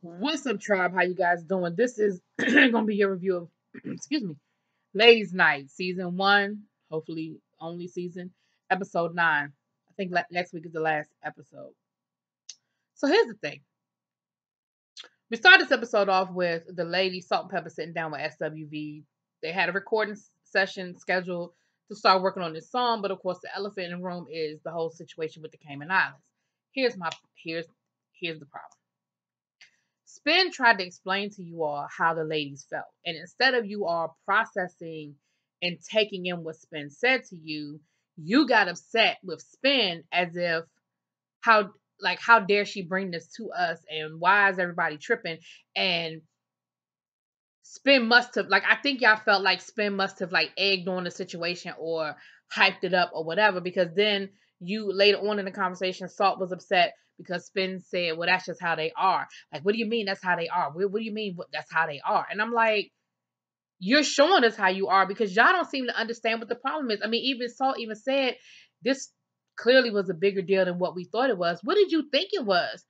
What's up, tribe? How you guys doing? This is gonna be your review of excuse me, Ladies Night, season one, hopefully only season, episode 9. I think next week is the last episode. So here's the thing. We started this episode off with the lady SaltNPepa sitting down with SWV. They had a recording session scheduled to start working on this song, but of course the elephant in the room is the whole situation with the Cayman Islands. Here's my here's the problem. Spin tried to explain to you all how the ladies felt. And instead of you all processing and taking in what Spin said to you, you got upset with Spin as if how dare she bring this to us and why is everybody tripping? And Spin must have I think y'all felt like Spin must have egged on the situation or hyped it up or whatever, because then you later on in the conversation, Salt was upset because Spin said, well, that's just how they are. Like, what do you mean that's how they are? What do you mean that's how they are? And I'm like, you're showing us how you are because y'all don't seem to understand what the problem is. I mean, even Salt even said this clearly was a bigger deal than what we thought it was. What did you think it was?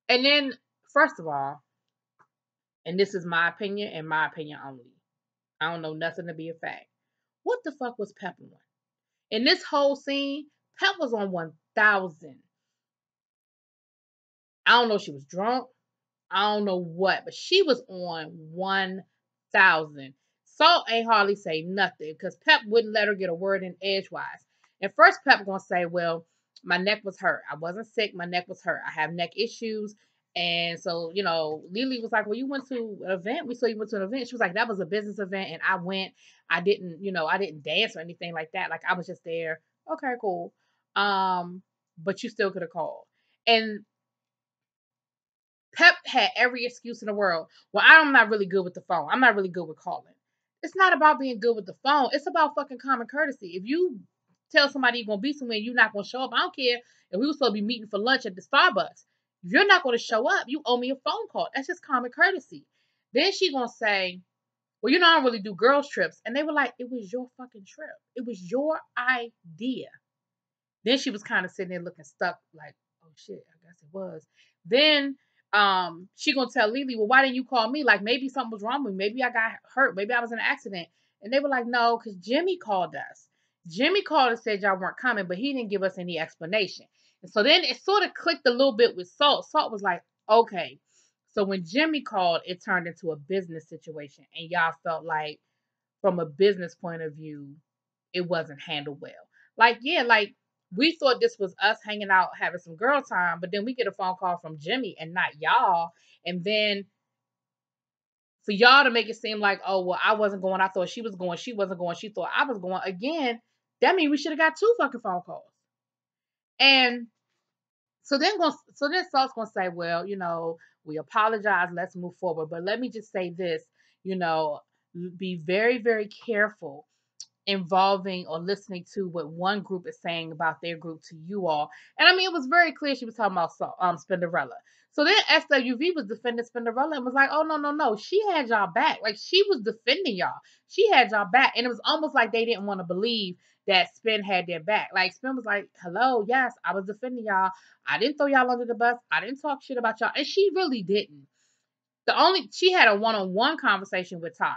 And then, first of all, and this is my opinion and my opinion only, I don't know nothing to be a fact. What the fuck was Pep on? In this whole scene, Pep was on 1,000. I don't know if she was drunk. I don't know what, but she was on 1,000. Salt ain't hardly say nothing because Pep wouldn't let her get a word in edgewise. And first, Pep gonna say, well, my neck was hurt. I wasn't sick. My neck was hurt. I have neck issues. And so, Lily was like, well, you went to an event. We saw you went to an event. She was like, that was a business event. And I went. I didn't dance or anything like that. Like, I was just there. Okay, cool. But you still could have called. And Pep had every excuse in the world. Well, I'm not really good with the phone. I'm not really good with calling. It's not about being good with the phone. It's about fucking common courtesy. If you tell somebody you're gonna be somewhere and you're not gonna show up, I don't care if we were supposed to be meeting for lunch at the Starbucks. If you're not gonna show up, you owe me a phone call. That's just common courtesy. Then she gonna say, well, I don't really do girls trips. And they were like, it was your fucking trip. It was your idea. Then she was kind of sitting there looking stuck, like, oh shit, I guess it was. Then she gonna tell Lily, well, why didn't you call me? Like, maybe something was wrong with me. Maybe I got hurt. Maybe I was in an accident. And they were like, no, because Jimmy called us. Jimmy called and said y'all weren't coming, but he didn't give us any explanation. And so then it sort of clicked a little bit with Salt. Salt was like, okay. So when Jimmy called, it turned into a business situation. And y'all felt like, from a business point of view, it wasn't handled well. Like, yeah, like we thought this was us hanging out, having some girl time, but then we get a phone call from Jimmy and not y'all. And then for y'all to make it seem like, oh, well, I wasn't going. I thought she was going. She wasn't going. She thought I was going. Again, that means we should have got 2 fucking phone calls. And so then Salt's gonna say, well, we apologize. Let's move forward. But let me just say this, you know, be very, very careful involving or listening to what one group is saying about their group to you all. And I mean, it was very clear she was talking about Spinderella. So then SWV was defending Spinderella and was like, oh, no, no, no. She had y'all back. Like, she was defending y'all. She had y'all back. And it was almost like they didn't want to believe that Spin had their back. Like, Spin was like, hello, yes, I was defending y'all. I didn't throw y'all under the bus. I didn't talk shit about y'all. And she really didn't. She had a one-on-one conversation with Taj,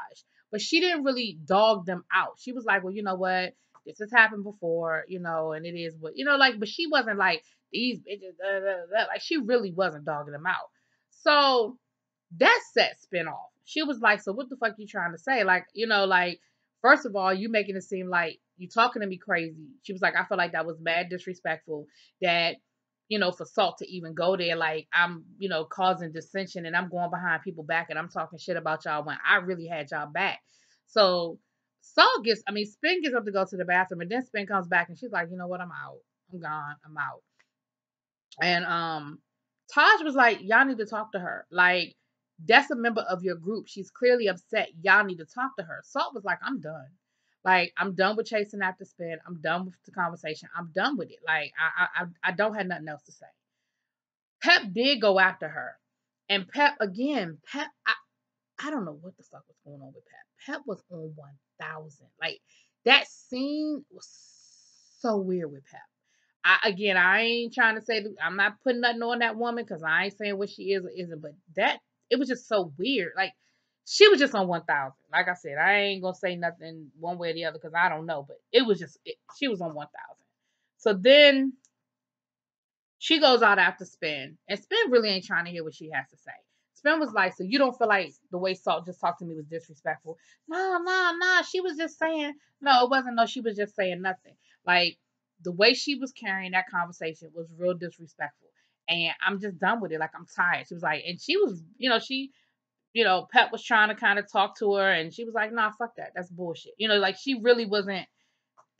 but she didn't really dog them out. She was like, well, you know what? This has happened before, and it is what, but she wasn't like these bitches, like she really wasn't dogging them out. So that set Spin off. She was like, so what the fuck you trying to say? Like, first of all, you making it seem like you talking to me crazy. She was like, I feel like that was mad disrespectful that, for Salt to even go there, like I'm, causing dissension and I'm going behind people back and I'm talking shit about y'all when I really had y'all back. So Spin gets up to go to the bathroom and then Spin comes back and she's like, you know what? I'm out. I'm gone. I'm out. And Taj was like, y'all need to talk to her. Like, that's a member of your group. She's clearly upset. Y'all need to talk to her. Salt was like, I'm done. Like, I'm done with chasing after Spin. I'm done with the conversation. I'm done with it. Like, I don't have nothing else to say. Pep did go after her. And Pep, I don't know what the fuck was going on with Pep. Pep was on 1,000. Like, that scene was so weird with Pep. I ain't trying to say, I'm not putting nothing on that woman because I ain't saying what she is or isn't, but that, it was just so weird. Like, she was just on 1,000. Like I said, I ain't gonna say nothing one way or the other because I don't know, but it was just, she was on 1,000. So then she goes out after Spin, and Spin really ain't trying to hear what she has to say. Spin was like, so you don't feel like the way Salt just talked to me was disrespectful? No, no, no. She was just saying, no, it wasn't. No, she was just saying nothing. Like, the way she was carrying that conversation was real disrespectful. And I'm just done with it. Like, I'm tired. She was like, and she was, Pep was trying to kind of talk to her, and she was like, nah, fuck that. That's bullshit. Like, she really wasn't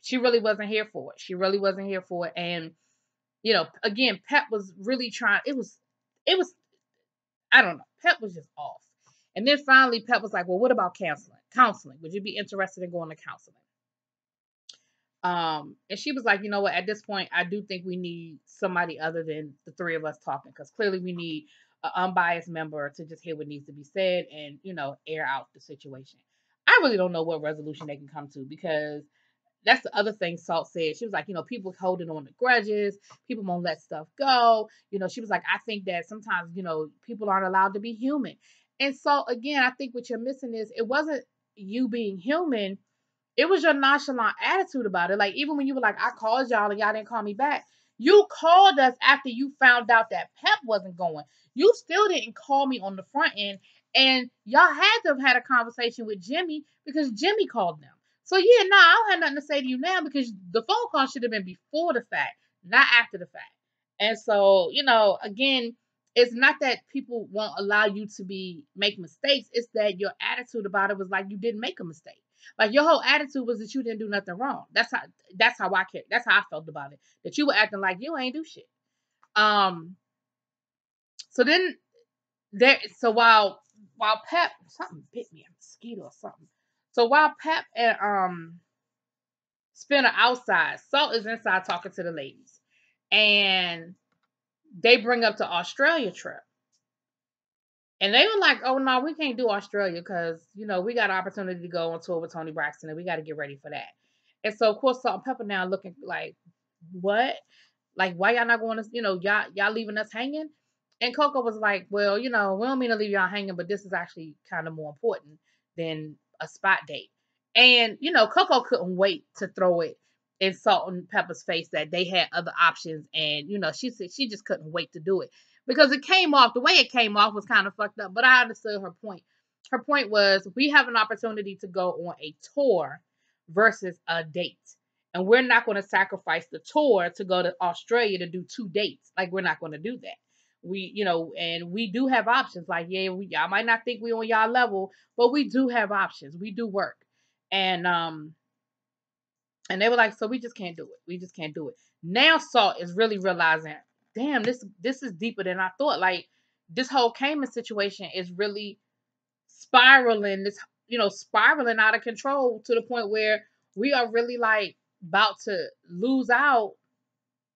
here for it. She really wasn't here for it. And again, Pep was really trying. It was, I don't know. Pep was just off. And then finally, Pep was like, well, what about counseling? Counseling. Would you be interested in going to counseling? And she was like, you know what? At this point, I do think we need somebody other than the three of us talking, because clearly we need an unbiased member to just hear what needs to be said and, air out the situation. I really don't know what resolution they can come to, because that's the other thing Salt said. She was like, people holding on to grudges, people won't let stuff go. She was like, I think that sometimes, people aren't allowed to be human. And so again, I think what you're missing is, it wasn't you being human, it was your nonchalant attitude about it. Like, even when you were like, I called y'all and y'all didn't call me back. You called us after you found out that Pep wasn't going. You still didn't call me on the front end. And y'all had to have had a conversation with Jimmy, because Jimmy called them. So yeah, nah, I don't have nothing to say to you now, because the phone call should have been before the fact, not after the fact. And so, again, it's not that people won't allow you to make mistakes. It's that your attitude about it was like you didn't make a mistake. Like, your whole attitude was that you didn't do nothing wrong. That's how I cared. That's how I felt about it. That you were acting like you ain't do shit. So then while Pep, something bit me, a mosquito or something. So while Pep and Spin are outside, Salt is inside talking to the ladies. And they bring up the Australia trip. And they were like, oh, no, we can't do Australia because, we got an opportunity to go on tour with Toni Braxton and we got to get ready for that. And so, of course, SaltNPepa now looking like, what? Like, why y'all not going to, y'all leaving us hanging? And Coco was like, well, we don't mean to leave y'all hanging, but this is actually kind of more important than a spot date. And, Coco couldn't wait to throw it in SaltNPepa's face that they had other options. And, she said she just couldn't wait to do it. Because it came off, the way it came off was kind of fucked up, but I understood her point. Her point was, we have an opportunity to go on a tour versus a date. And we're not going to sacrifice the tour to go to Australia to do 2 dates. Like, we're not going to do that. And we do have options. Like, yeah, y'all might not think we on y'all level, but we do have options. We do work. And they were like, so we just can't do it. We just can't do it. Now Salt is really realizing, damn, this is deeper than I thought. Like, this whole Cayman situation is really spiraling out of control, to the point where we are really like about to lose out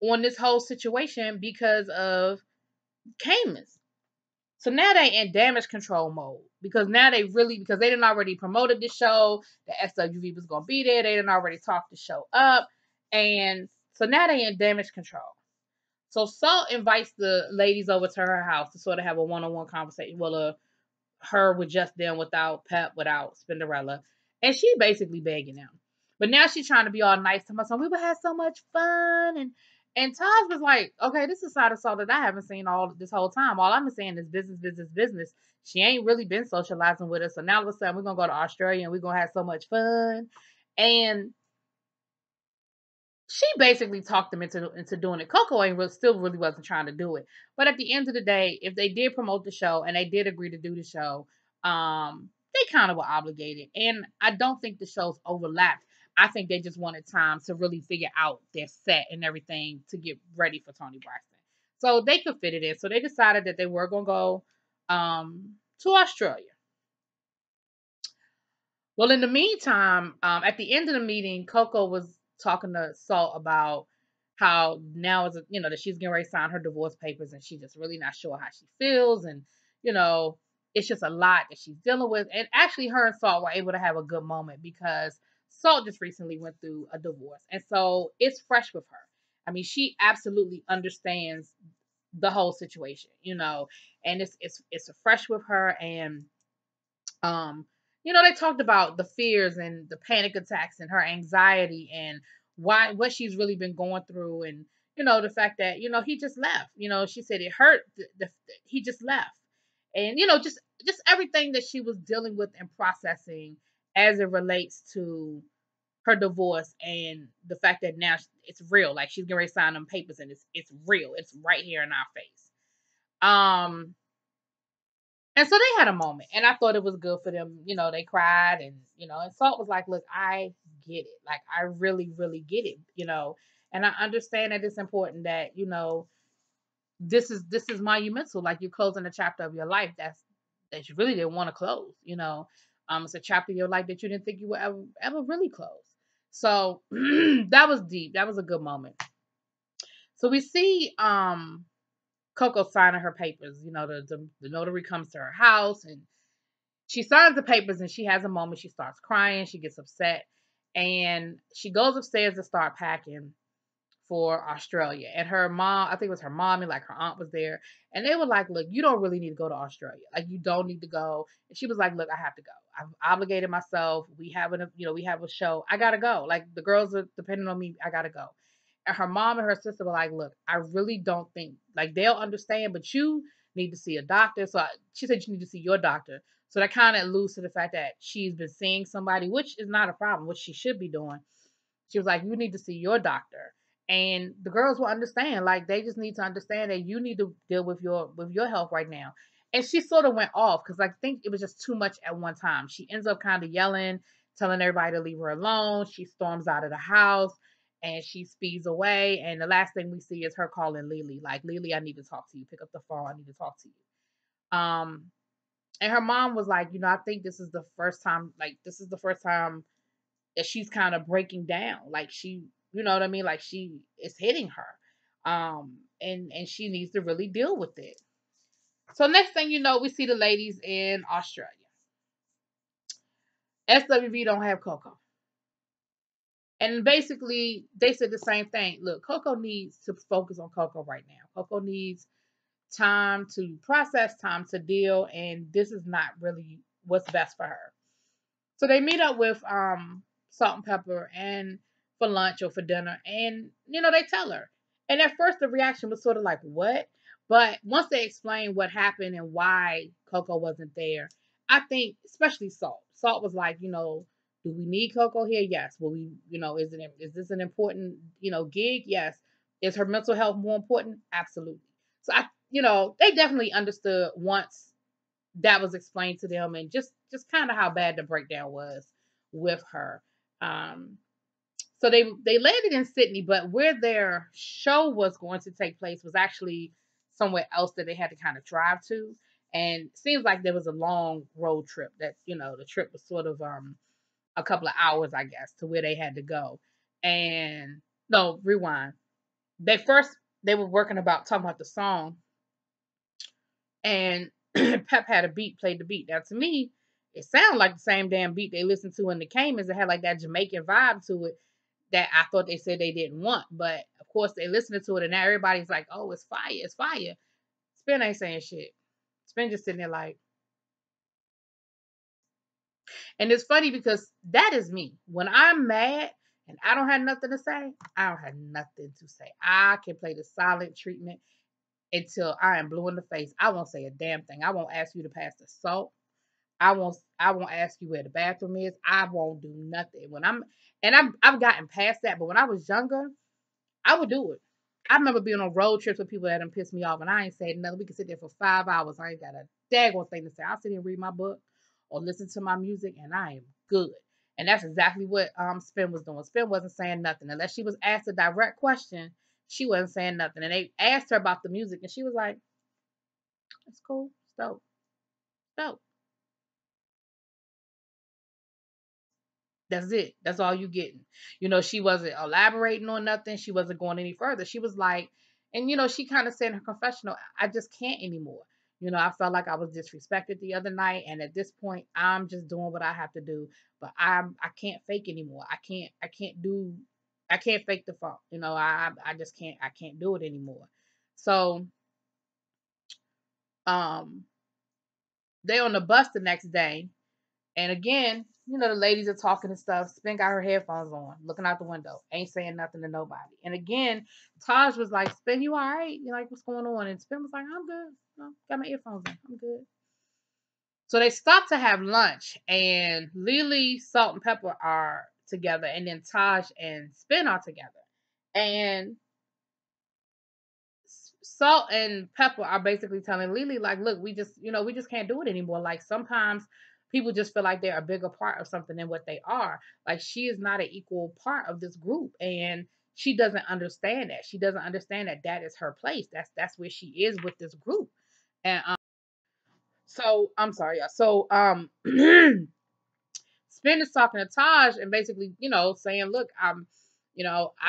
on this whole situation because of Caymans. So now they in damage control mode, because now because they didn't already promoted the show, the SWV was gonna be there, they didn't already talk the show up, and so now they in damage control. So Salt invites the ladies over to her house to sort of have a one-on-one conversation. Well, her with just them, without Pep, without Spinderella, and she basically begging them. But now she's trying to be all nice to my son. We would have so much fun, and Taj was like, okay, this is a side of Salt that I haven't seen all this whole time. All I'm saying is business, business, business. She ain't really been socializing with us, so now all of a sudden we're gonna go to Australia and we're gonna have so much fun, and she basically talked them into doing it. Coco still really wasn't trying to do it. But at the end of the day, if they did promote the show and they did agree to do the show, they kind of were obligated. And I don't think the shows overlapped. I think they just wanted time to really figure out their set and everything to get ready for Toni Braxton. So they could fit it in. So they decided that they were going to go to Australia. Well, in the meantime, at the end of the meeting, Coco was talking to Salt about how now that she's getting ready to sign her divorce papers, and she's just really not sure how she feels, and it's just a lot that she's dealing with. And actually, her and Salt were able to have a good moment, because Salt just recently went through a divorce, and so it's fresh with her. I mean, she absolutely understands the whole situation, and it's fresh with her. And um they talked about the fears and the panic attacks and her anxiety and what she's really been going through, and the fact that he just left. She said it hurt, he just left. And just everything that she was dealing with and processing as it relates to her divorce, and the fact that now it's real, like she's getting ready to sign them papers, and it's real, it's right here in our face. And so they had a moment, and I thought it was good for them. They cried, and and Salt was like, "Look, I get it. Like, I really, really get it. And I understand that it's important that this is monumental. Like, you're closing a chapter of your life that you really didn't want to close. It's a chapter of your life that you didn't think you would ever really close. So that was deep. That was a good moment. So we see Coco signing her papers. The notary comes to her house, and she signs the papers, and she has a moment. She starts crying. She gets upset, and she goes upstairs to start packing for Australia. And her mom, I think it was her mom and like her aunt was there, and they were like, "Look, you don't really need to go to Australia. Like, you don't need to go." And she was like, "Look, I have to go. I've obligated myself. We have a show. I gotta go. Like, the girls are depending on me. I gotta go." And her mom and her sister were like, "Look, I really don't think like they'll understand, but you need to see a doctor." So she said you need to see your doctor. So that kind of alludes to the fact that she's been seeing somebody, which is not a problem, which she should be doing. She was like, "You need to see your doctor." And the girls will understand. Like, they just need to understand that you need to deal with your health right now. And she sort of went off because I think it was just too much at one time. She ends up kind of yelling, telling everybody to leave her alone. She storms out of the house and she speeds away. And the last thing we see is her calling Lily, like, "Lily, I need to talk to you. Pick up the phone. I need to talk to you." And her mom was like, "I think this is the first time, that she's kind of breaking down. Like, you know what I mean? Like, she is hitting her. And she needs to really deal with it." So next thing you know, we see the ladies in Australia. SWV don't have Coco. And basically, they said the same thing. Look, Coco needs to focus on Coco right now. Coco needs time to process, time to deal, and this is not really what's best for her. So they meet up with SaltNPepa and for lunch or for dinner, and they tell her. And at first the reaction was sort of like, "What?" But once they explain what happened and why Coco wasn't there, I think especially Salt was like, "Do we need Coco here? Yes. Will we, is this an important, gig? Yes. Is her mental health more important? Absolutely." So they definitely understood once that was explained to them, and just kind of how bad the breakdown was with her. Um, so they landed in Sydney, but where their show was going to take place was actually somewhere else that they had to kind of drive to. And it seems like there was a long road trip that the trip was sort of a couple of hours, I guess, to where they had to go. And no, rewind. They were working about talking about the song, and Pep had a beat, played the beat. Now, to me, it sounded like the same damn beat they listened to in the Caymans. It had like that Jamaican vibe to it that I thought they said they didn't want. But of course, they listened to it, and now everybody's like, "Oh, it's fire, it's fire." Spin ain't saying shit. Spin just sitting there like, and it's funny because that is me. When I'm mad and I don't have nothing to say, I don't have nothing to say. I can play the silent treatment until I am blue in the face. I won't say a damn thing. I won't ask you to pass the salt. I won't ask you where the bathroom is. I won't do nothing. I've gotten past that, but when I was younger, I would do it. I remember being on road trips with people that done pissed me off, and I ain't saying nothing. We could sit there for 5 hours. I ain't got a daggone thing to say. I'll sit here and read my book or listen to my music, and I am good. And that's exactly what Spin was doing. Spin wasn't saying nothing unless she was asked a direct question. She wasn't saying nothing, and they asked her about the music, and she was like, "It's cool, it's dope, dope." That's it. That's all you getting. She wasn't elaborating on nothing. She wasn't going any further. She was like, and she kind of said in her confessional, "I just can't anymore. I felt like I was disrespected the other night, and at this point, I'm just doing what I have to do. But I can't fake anymore. I can't do I can't fake the funk. I just can't do it anymore. So um they on the bus the next day, and again, the ladies are talking and stuff. Spin got her headphones on, looking out the window, ain't saying nothing to nobody. And again, Taj was like, "Spin, you all right? You like what's going on?" And Spin was like, "I'm good. Got my earphones in. I'm good." So they stop to have lunch, and Lily, Salt, and Pepper are together, and then Taj and Spin are together. And Salt and Pepper are basically telling Lily, like, look, we just can't do it anymore. Like, sometimes people just feel like they're a bigger part of something than what they are. Like, she is not an equal part of this group, and she doesn't understand that. She doesn't understand that that is her place. That's where she is with this group. And so I'm sorry, y'all. So Spin is talking to Taj and basically, saying, look, I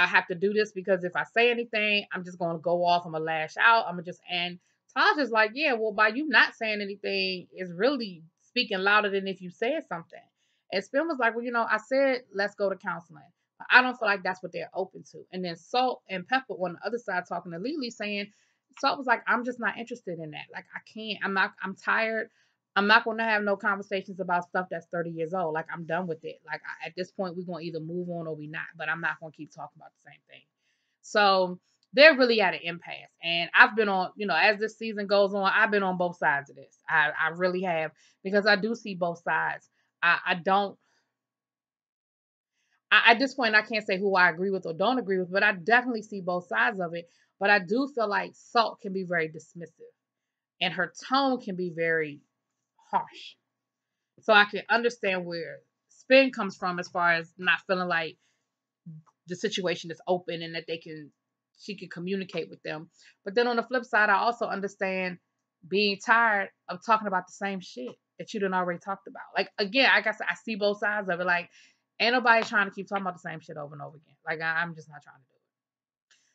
have to do this because if I say anything, I'm just going to go off. I'm going to lash out. I'm going to just, and Taj is like, yeah, well, by you not saying anything is really speaking louder than if you said something. And Spin was like, well, I said, let's go to counseling. But I don't feel like that's what they're open to. And then Salt and Pepper on the other side talking to Lily saying, Salt was like, I'm just not interested in that. Like, I can't, I'm tired. I'm not going to have no conversations about stuff that's 30 years old. Like, I'm done with it. Like, at this point, we're going to either move on or we not. But I'm not going to keep talking about the same thing. So they're really at an impasse. And I've been on, as this season goes on, I've been on both sides of this. I really have, because I do see both sides. I don't. At this point, I can't say who I agree with or don't agree with, but I definitely see both sides of it. But I do feel like Salt can be very dismissive, and her tone can be very harsh. So I can understand where Spin comes from as far as not feeling like the situation is open and that she can communicate with them. But then on the flip side, I also understand being tired of talking about the same shit that you done already talked about. Like, again, I guess I see both sides of it. Like, ain't nobody trying to keep talking about the same shit over and over again. Like, I'm just not trying to do it.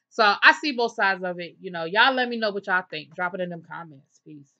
So I see both sides of it. Y'all let me know what y'all think. Drop it in them comments. Peace.